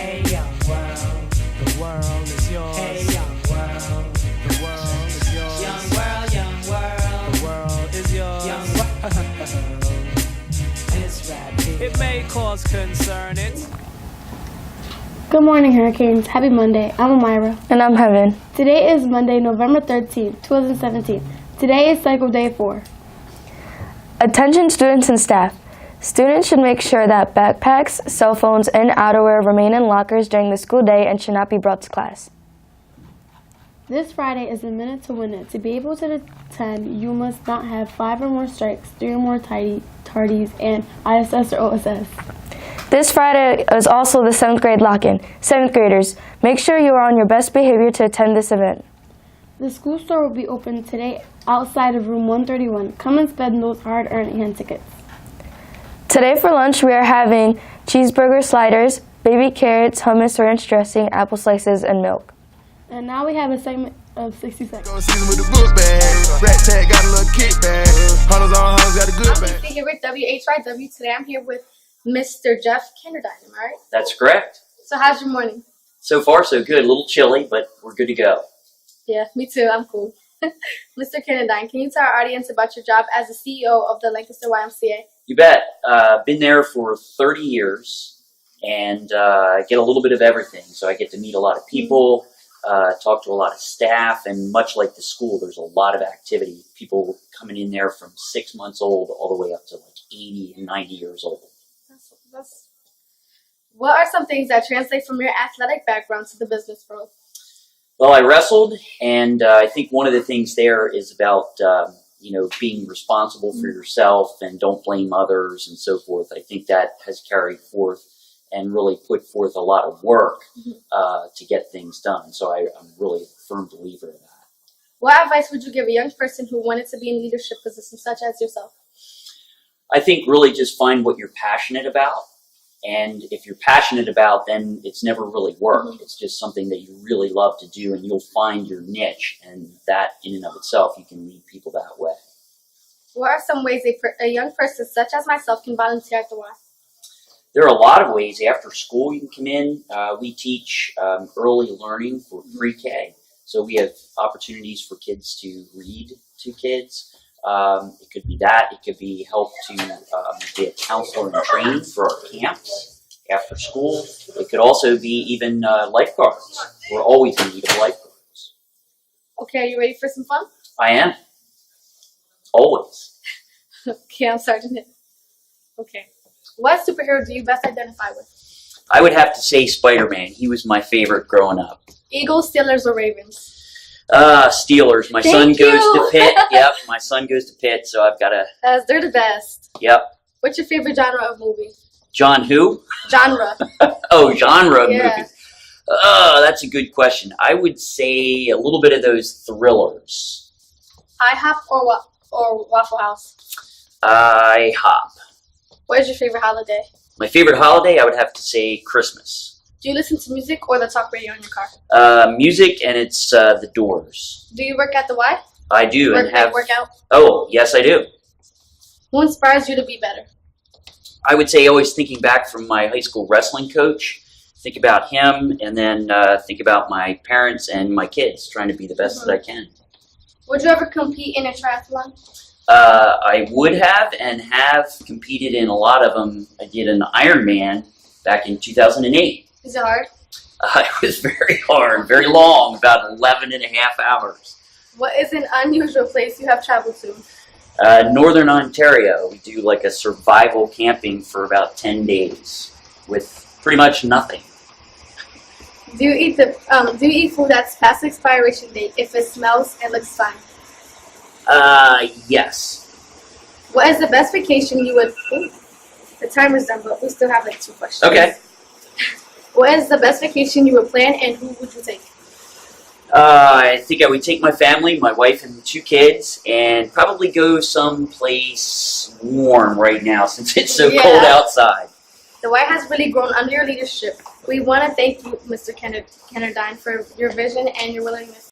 Hey young world, the world is yours. Hey young world, the world is yours. Young world, the world is yours. Young world, this rap it may cause concern. Good morning, Hurricanes. Happy Monday. I'm Amira. And I'm Heaven. Today is Monday, November 13th, 2017. Today is Cycle Day 4. Attention students and staff. Students should make sure that backpacks, cell phones, and outerwear remain in lockers during the school day and should not be brought to class. This Friday is a minute to win it. To be able to attend, you must not have 5 or more strikes, 3 or more tardies, and ISS or OSS. This Friday is also the 7th grade lock-in. 7th graders, make sure you are on your best behavior to attend this event. The school store will be open today outside of room 131. Come and spend those hard-earned hand tickets. Today for lunch we are having cheeseburger sliders, baby carrots, hummus, ranch dressing, apple slices, and milk. And now we have a segment of 60 seconds. Season with the book bag. Rat tag got a little kickback. Hunters on hunters got a good I'm bag. here with WHYW. Today I'm here with Mr. Jeff Kinderdine, am I right? That's correct. So how's your morning? So far, so good. A little chilly, but we're good to go. Yeah, me too. I'm cool. Mr. Kinderdine, can you tell our audience about your job as the CEO of the Lancaster YMCA? You bet. Been there for 30 years and get a little bit of everything. So I get to meet a lot of people, talk to a lot of staff, and much like the school, there's a lot of activity. People coming in there from 6 months old all the way up to like 80 and 90 years old. What are some things that translate from your athletic background to the business world? Well, I wrestled, and I think one of the things there is about being responsible for yourself and don't blame others and so forth. I think that has carried forth and really put forth a lot of work to get things done. So I'm really a firm believer in that. What advice would you give a young person who wanted to be in leadership positions such as yourself? I think really just find what you're passionate about. And if you're passionate about, then it's never really work. It's just something that you really love to do, and you'll find your niche. And that in and of itself, you can lead people that way. What are some ways a young person such as myself can volunteer at the Y? There are a lot of ways. After school, you can come in. We teach early learning for pre-K. So we have opportunities for kids to read to kids. It could be that. It could be help to be a counselor and training for our camps after school. It could also be even lifeguards. We're always in need of lifeguards. Okay, are you ready for some fun? I am. Always. Okay, I'm Sergeant Hill. Okay. What superhero do you best identify with? I would have to say Spider-Man. He was my favorite growing up. Eagles, Steelers, or Ravens? Steelers. My son goes to Pitt. Yep, my son goes to Pitt, so I've got to... They're the best. Yep. What's your favorite genre of movie? John who? Genre. Oh, genre of Yeah. movie. That's a good question. I would say a little bit of those thrillers. IHOP or Waffle House? IHOP. What is your favorite holiday? My favorite holiday, I would have to say Christmas. Do you listen to music or the talk radio in your car? Music, and it's The Doors. Do you work at the Y? I do. Work out? Oh, yes, I do. Who inspires you to be better? I would say always thinking back from my high school wrestling coach, think about him, and then think about my parents and my kids, trying to be the best that I can. Would you ever compete in a triathlon? I would have and have competed in a lot of them. I did an Ironman back in 2008. Is it hard? It was very hard, very long, about 11 and a half hours. What is an unusual place you have traveled to? Northern Ontario. We do like a survival camping for about 10 days with pretty much nothing. Do you eat food that's past expiration date if it smells and looks fine? Yes. What is the best vacation you would... Ooh, the timer's done, but we still have like 2 questions. Okay. What is the best vacation you would plan, and who would you take? I think I would take my family, my wife and 2 kids, and probably go someplace warm right now since it's so cold outside. The Y has really grown under your leadership. We want to thank you, Mr. Kinderdine, for your vision and your willingness